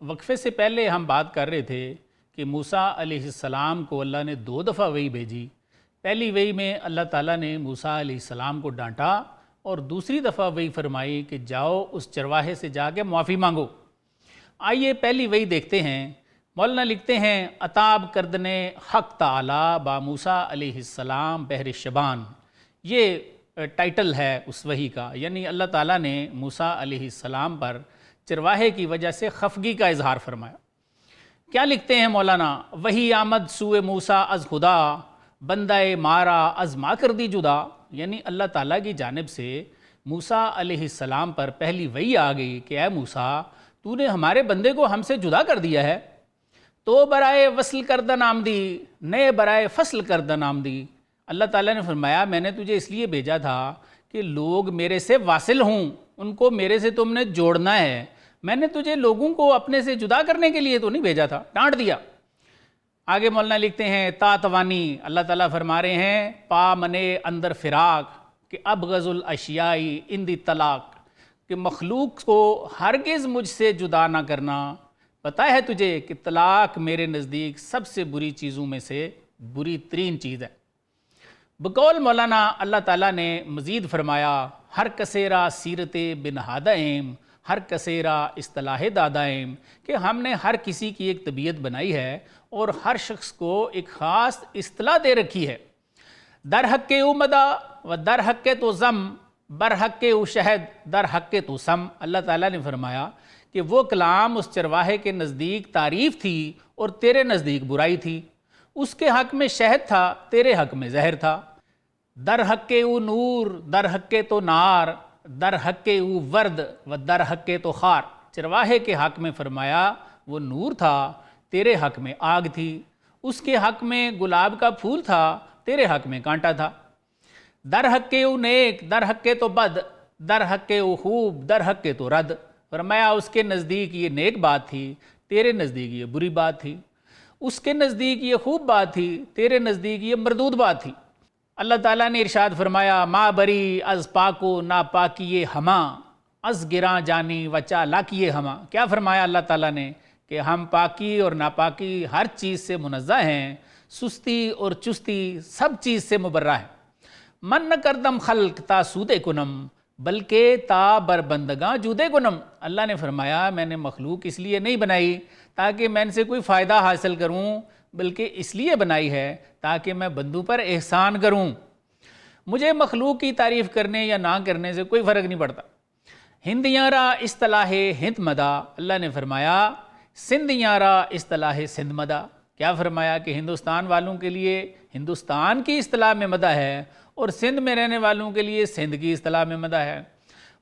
وقفے سے پہلے ہم بات کر رہے تھے کہ موسیٰ علیہ السلام کو اللہ نے 2 دفعہ وحی بھیجی۔ پہلی وحی میں اللہ تعالیٰ نے موسیٰ علیہ السلام کو ڈانٹا اور دوسری دفعہ وحی فرمائی کہ جاؤ اس چرواہے سے جا کے معافی مانگو۔ آئیے پہلی وحی دیکھتے ہیں۔ مولانا لکھتے ہیں عطاب کردنے حق تعالی با موسیٰ علیہ السلام بحر شبان، یہ ٹائٹل ہے اس وحی کا، یعنی اللہ تعالیٰ نے موسیٰ علیہ السلام پر چرواہے کی وجہ سے خفگی کا اظہار فرمایا۔ کیا لکھتے ہیں مولانا؟ وہی آمد سوئے موسیٰ از خدا، بندہ مارا از ما کر دی جدا، یعنی اللہ تعالیٰ کی جانب سے موسیٰ علیہ السلام پر پہلی وحی آ گئی کہ اے موسیٰ تو نے ہمارے بندے کو ہم سے جدا کر دیا ہے، تو برائے وصل کردہ آمدی نئے برائے فصل کردہ آمدی۔ اللہ تعالیٰ نے فرمایا میں نے تجھے اس لیے بھیجا تھا کہ لوگ میرے سے واصل ہوں، ان کو میرے سے تم نے جوڑنا ہے، میں نے تجھے لوگوں کو اپنے سے جدا کرنے کے لیے تو نہیں بھیجا تھا، ڈانٹ دیا۔ آگے مولانا لکھتے ہیں تا توانی، اللہ تعالیٰ فرما رہے ہیں پا منے اندر فراق کہ ابغض الاشیائی اندی طلاق، کہ مخلوق کو ہرگز مجھ سے جدا نہ کرنا، پتہ ہے تجھے کہ طلاق میرے نزدیک سب سے بری چیزوں میں سے بری ترین چیز ہے۔ بقول مولانا اللہ تعالیٰ نے مزید فرمایا ہر کسیرا سیرت بنہادہ ایم، ہر کسیرا اصطلاح دادا ایم، کہ ہم نے ہر کسی کی ایک طبیعت بنائی ہے اور ہر شخص کو ایک خاص اصطلاح دے رکھی ہے۔ در حق او مدا و در حق تو زم، بر حق او شہد در حق تو سم۔ اللہ تعالیٰ نے فرمایا کہ وہ کلام اس چرواہے کے نزدیک تعریف تھی اور تیرے نزدیک برائی تھی، اس کے حق میں شہد تھا، تیرے حق میں زہر تھا۔ در حق او نور در حق تو نار، در حق او ورد و در حق تو خار۔ چرواہے کے حق میں فرمایا وہ نور تھا، تیرے حق میں آگ تھی، اس کے حق میں گلاب کا پھول تھا، تیرے حق میں کانٹا تھا۔ در حق او نیک در حق تو بد، در حق او خوب در حق تو رد۔ فرمایا اس کے نزدیک یہ نیک بات تھی، تیرے نزدیک یہ بری بات تھی، اس کے نزدیک یہ خوب بات تھی، تیرے نزدیک یہ مردود بات تھی۔ اللہ تعالیٰ نے ارشاد فرمایا ما بری از پاکو نا پاکیے ہما، از گراں جانی و چالاکیے ہما۔ کیا فرمایا اللہ تعالیٰ نے کہ ہم پاکی اور ناپاکی ہر چیز سے منزہ ہیں، سستی اور چستی سب چیز سے مبرہ ہے۔ من نہ کردم خلق تا سودے کنم، بلکہ تا بر بندگاں جودے کنم۔ اللہ نے فرمایا میں نے مخلوق اس لیے نہیں بنائی تاکہ میں ان سے کوئی فائدہ حاصل کروں، بلکہ اس لیے بنائی ہے تاکہ میں بندوں پر احسان کروں۔ مجھے مخلوق کی تعریف کرنے یا نہ کرنے سے کوئی فرق نہیں پڑتا۔ ہندیاں را اصطلاح ہند مدا، اللہ نے فرمایا سندھیاں را اصطلاح سندھ مدا۔ کیا فرمایا کہ ہندوستان والوں کے لیے ہندوستان کی اصطلاح میں مدح ہے اور سندھ میں رہنے والوں کے لیے سندھ کی اصطلاح میں مدح ہے۔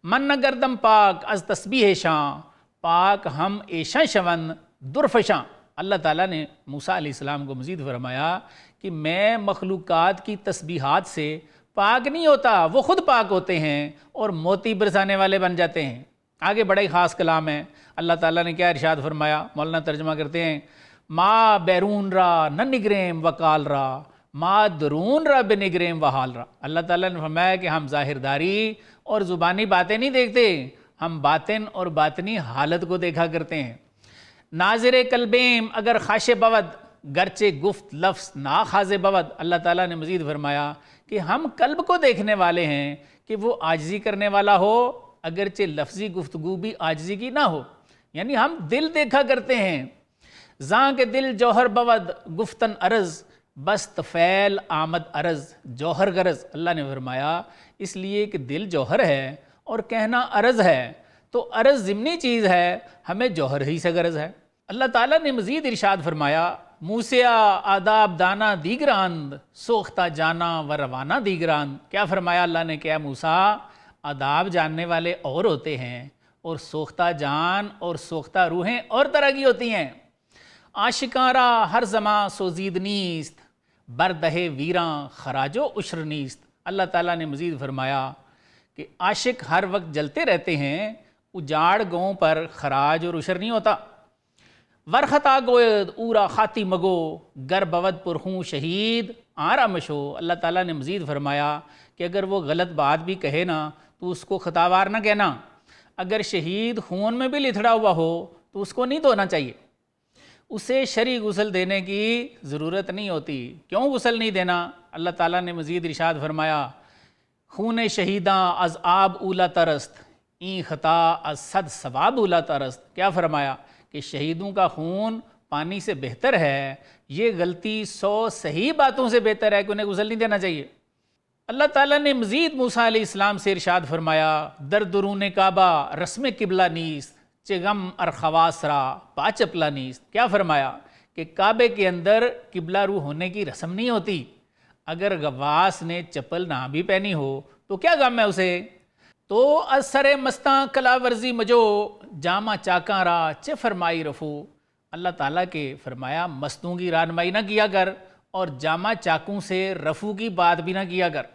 من نہ گردم پاک از تسبیح شاں، پاک ہم ایشاں شون درفشاں۔ اللہ تعالیٰ نے موسیٰ علیہ السلام کو مزید فرمایا کہ میں مخلوقات کی تسبیحات سے پاک نہیں ہوتا، وہ خود پاک ہوتے ہیں اور موتی برسانے والے بن جاتے ہیں۔ آگے بڑا ہی خاص کلام ہے، اللہ تعالیٰ نے کیا ارشاد فرمایا؟ مولانا ترجمہ کرتے ہیں ما بیرون را نہ نگریم وقال را، ما درون را بنگریم وحال را۔ اللہ تعالیٰ نے فرمایا کہ ہم ظاہرداری اور زبانی باتیں نہیں دیکھتے، ہم باطن اور باطنی حالت کو دیکھا کرتے ہیں۔ ناظر قلبیم اگر خاش بود، گرچہ گفت لفظ نا خاز بود۔ اللہ تعالیٰ نے مزید فرمایا کہ ہم قلب کو دیکھنے والے ہیں کہ وہ عاجزی کرنے والا ہو، اگرچہ لفظی گفتگو بھی عاجزی کی نہ ہو، یعنی ہم دل دیکھا کرتے ہیں۔ زاں کے دل جوہر بود گفتن عرض، بس طفیل آمد عرض جوہر غرض۔ اللہ نے فرمایا اس لیے کہ دل جوہر ہے اور کہنا عرض ہے، تو عرض ضمنی چیز ہے، ہمیں جوہر ہی سے غرض ہے۔ اللہ تعالیٰ نے مزید ارشاد فرمایا موسیٰ آداب دانا دیگراند، سوختہ جانا و روانہ دیگراند۔ کیا فرمایا اللہ نے؟ کیا موسیٰ آداب جاننے والے اور ہوتے ہیں اور سوختہ جان اور سوختہ روحیں اور طرح کی ہوتی ہیں۔ عاشقاں ہر زماں سوزید نیست، بردہ ویراں خراج و عشر نیست۔ اللہ تعالیٰ نے مزید فرمایا کہ عاشق ہر وقت جلتے رہتے ہیں، اجاڑ گاؤں پر خراج اور عشر نہیں ہوتا۔ ورخطا گوید اورا خاتی مگو، گر بود پرخوں شہید آرا مشو۔ اللہ تعالیٰ نے مزید فرمایا کہ اگر وہ غلط بات بھی کہے نا تو اس کو خطاوار نہ کہنا، اگر شہید خون میں بھی لتھڑا ہوا ہو تو اس کو نہیں دھونا چاہیے، اسے شرعی غسل دینے کی ضرورت نہیں ہوتی۔ کیوں غسل نہیں دینا؟ اللہ تعالیٰ نے مزید ارشاد فرمایا، خون شہیداں از آب اولا ترست، این خطا از صد ثواب اولا ترست۔ کیا فرمایا کہ شہیدوں کا خون پانی سے بہتر ہے، یہ غلطی 100 صحیح باتوں سے بہتر ہے کہ انہیں غسل نہیں دینا چاہیے۔ اللہ تعالیٰ نے مزید موسیٰ علیہ السلام سے ارشاد فرمایا، در درون کعبہ رسم قبلہ نیست، چغم ارخواسرا پاچپلا نیست۔ کیا فرمایا کہ کعبے کے اندر قبلہ رو ہونے کی رسم نہیں ہوتی، اگر غواص نے چپل نہ بھی پہنی ہو تو کیا غم ہے اسے؟ تو اثر مستاں کلا ورزی مجو جامع چاکاں را چے فرمائی رفو۔ اللہ تعالیٰ کے فرمایا مستوں کی رہنمائی نہ کیا کر اور جامع چاکوں سے رفو کی بات بھی نہ کیا کر۔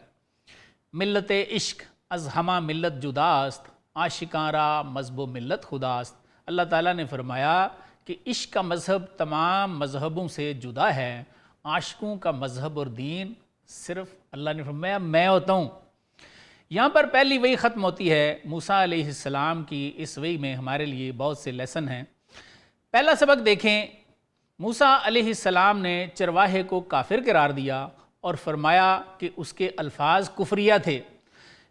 ملت عشق از ہما ملت جداست، عاشقاں را مذہب و ملت خداست۔ اللہ تعالیٰ نے فرمایا کہ عشق کا مذہب تمام مذہبوں سے جدا ہے، عاشقوں کا مذہب اور دین صرف اللہ نے فرمایا میں ہوتا ہوں۔ یہاں پر پہلی وحی ختم ہوتی ہے۔ موسیٰ علیہ السلام کی اس وحی میں ہمارے لیے بہت سے لیسن ہیں۔ پہلا سبق دیکھیں، موسیٰ علیہ السلام نے چرواہے کو کافر قرار دیا اور فرمایا کہ اس کے الفاظ کفریہ تھے۔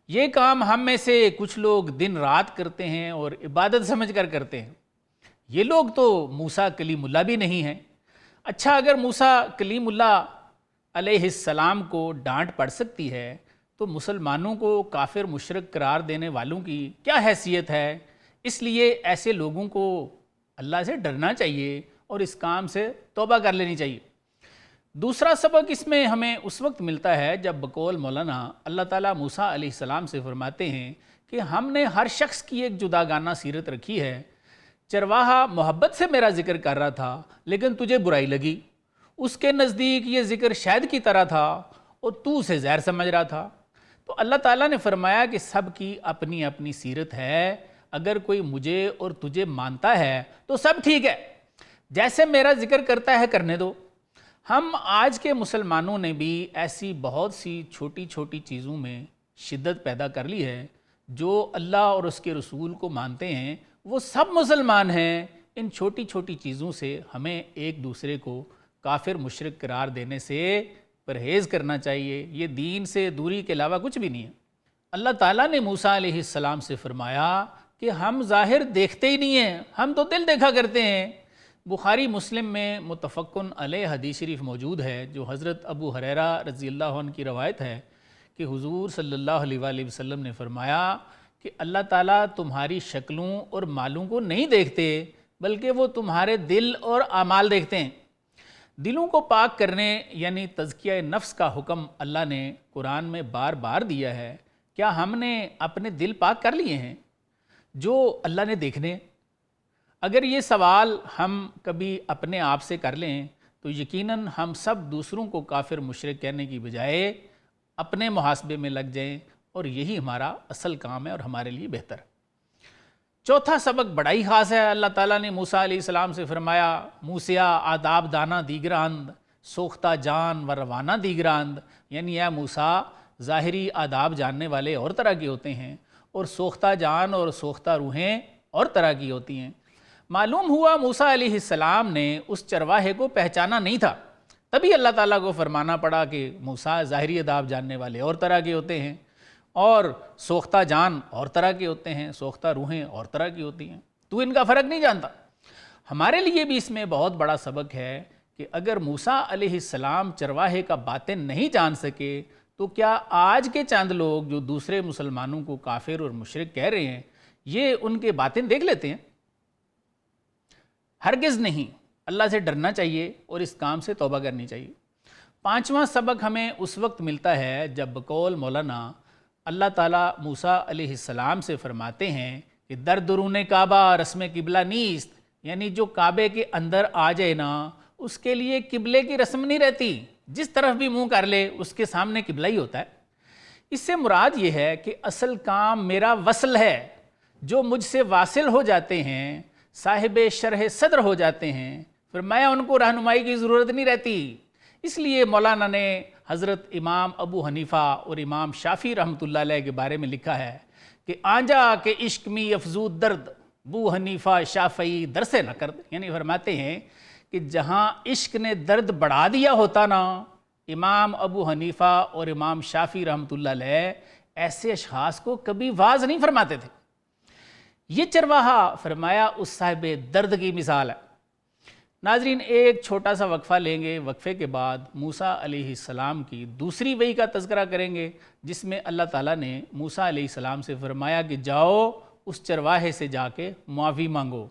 یہ کام ہم میں سے کچھ لوگ دن رات کرتے ہیں اور عبادت سمجھ کر کرتے ہیں، یہ لوگ تو موسیٰ کلیم اللہ بھی نہیں ہیں۔ اچھا، اگر موسیٰ کلیم اللہ علیہ السلام کو ڈانٹ پڑ سکتی ہے تو مسلمانوں کو کافر مشرک قرار دینے والوں کی کیا حیثیت ہے؟ اس لیے ایسے لوگوں کو اللہ سے ڈرنا چاہیے اور اس کام سے توبہ کر لینی چاہیے۔ دوسرا سبق اس میں ہمیں اس وقت ملتا ہے جب بقول مولانا اللہ تعالیٰ موسیٰ علیہ السلام سے فرماتے ہیں کہ ہم نے ہر شخص کی ایک جداگانہ سیرت رکھی ہے۔ چرواہا محبت سے میرا ذکر کر رہا تھا لیکن تجھے برائی لگی، اس کے نزدیک یہ ذکر شہد کی طرح تھا اور تو اسے زہر سمجھ رہا تھا۔ تو اللہ تعالیٰ نے فرمایا کہ سب کی اپنی اپنی سیرت ہے، اگر کوئی مجھے اور تجھے مانتا ہے تو سب ٹھیک ہے، جیسے میرا ذکر کرتا ہے کرنے دو۔ ہم آج کے مسلمانوں نے بھی ایسی بہت سی چھوٹی چھوٹی چیزوں میں شدت پیدا کر لی ہے۔ جو اللہ اور اس کے رسول کو مانتے ہیں وہ سب مسلمان ہیں۔ ان چھوٹی چھوٹی چیزوں سے ہمیں ایک دوسرے کو کافر مشرک قرار دینے سے پرہیز کرنا چاہیے، یہ دین سے دوری کے علاوہ کچھ بھی نہیں ہے۔ اللہ تعالیٰ نے موسیٰ علیہ السلام سے فرمایا کہ ہم ظاہر دیکھتے ہی نہیں ہیں، ہم تو دل دیکھا کرتے ہیں۔ بخاری مسلم میں متفقن علیہ حدیث شریف موجود ہے جو حضرت ابو ہریرہ رضی اللہ عنہ کی روایت ہے کہ حضور صلی اللہ علیہ وآلہ وسلم نے فرمایا کہ اللہ تعالیٰ تمہاری شکلوں اور مالوں کو نہیں دیکھتے بلکہ وہ تمہارے دل اور اعمال دیکھتے ہیں۔ دلوں کو پاک کرنے یعنی تزکیہ نفس کا حکم اللہ نے قرآن میں بار بار دیا ہے۔ کیا ہم نے اپنے دل پاک کر لیے ہیں جو اللہ نے دیکھنے؟ اگر یہ سوال ہم کبھی اپنے آپ سے کر لیں تو یقیناً ہم سب دوسروں کو کافر مشرک کہنے کی بجائے اپنے محاسبے میں لگ جائیں، اور یہی ہمارا اصل کام ہے اور ہمارے لیے بہتر۔ چوتھا سبق بڑا ہی خاص ہے۔ اللہ تعالیٰ نے موسیٰ علیہ السلام سے فرمایا، موسیٰ آداب دانا دیگراند سوختہ جان و روانہ دیگراند، یعنی اے موسیٰ ظاہری آداب جاننے والے اور طرح کے ہوتے ہیں اور سوختہ جان اور سوختہ روحیں اور طرح کی ہوتی ہیں۔ معلوم ہوا موسیٰ علیہ السلام نے اس چرواہے کو پہچانا نہیں تھا، تبھی اللہ تعالیٰ کو فرمانا پڑا کہ موسیٰ ظاہری آداب جاننے والے اور طرح کے ہوتے ہیں اور سوختہ جان اور طرح کے ہوتے ہیں، سوختہ روحیں اور طرح کی ہوتی ہیں، تو ان کا فرق نہیں جانتا۔ ہمارے لیے بھی اس میں بہت بڑا سبق ہے کہ اگر موسیٰ علیہ السلام چرواہے کا باطن نہیں جان سکے تو کیا آج کے چند لوگ جو دوسرے مسلمانوں کو کافر اور مشرک کہہ رہے ہیں یہ ان کے باطن دیکھ لیتے ہیں؟ ہرگز نہیں۔ اللہ سے ڈرنا چاہیے اور اس کام سے توبہ کرنی چاہیے۔ پانچواں سبق ہمیں اس وقت ملتا ہے جب بقول مولانا اللہ تعالیٰ موسیٰ علیہ السلام سے فرماتے ہیں کہ در درون کعبہ رسم قبلہ نیست، یعنی جو کعبے کے اندر آ جائے نا اس کے لیے قبلے کی رسم نہیں رہتی، جس طرف بھی منہ کر لے اس کے سامنے قبلہ ہی ہوتا ہے۔ اس سے مراد یہ ہے کہ اصل کام میرا وصل ہے، جو مجھ سے واصل ہو جاتے ہیں صاحب شرح صدر ہو جاتے ہیں، فرمایا ان کو رہنمائی کی ضرورت نہیں رہتی۔ اس لیے مولانا نے حضرت امام ابو حنیفہ اور امام شافعی رحمۃ اللہ علیہ کے بارے میں لکھا ہے کہ آنجا کے عشق می افزود درد ابو حنیفہ شافعی درس نہ کر دیں. یعنی فرماتے ہیں کہ جہاں عشق نے درد بڑھا دیا ہوتا نا، امام ابو حنیفہ اور امام شافعی رحمۃ اللہ علیہ ایسے اشخاص کو کبھی واعظ نہیں فرماتے تھے. یہ چرواہا فرمایا اس صاحب درد کی مثال ہے. ناظرین ایک چھوٹا سا وقفہ لیں گے، وقفے کے بعد موسیٰ علیہ السلام کی دوسری وحی کا تذکرہ کریں گے، جس میں اللہ تعالیٰ نے موسیٰ علیہ السلام سے فرمایا کہ جاؤ اس چرواہے سے جا کے معافی مانگو.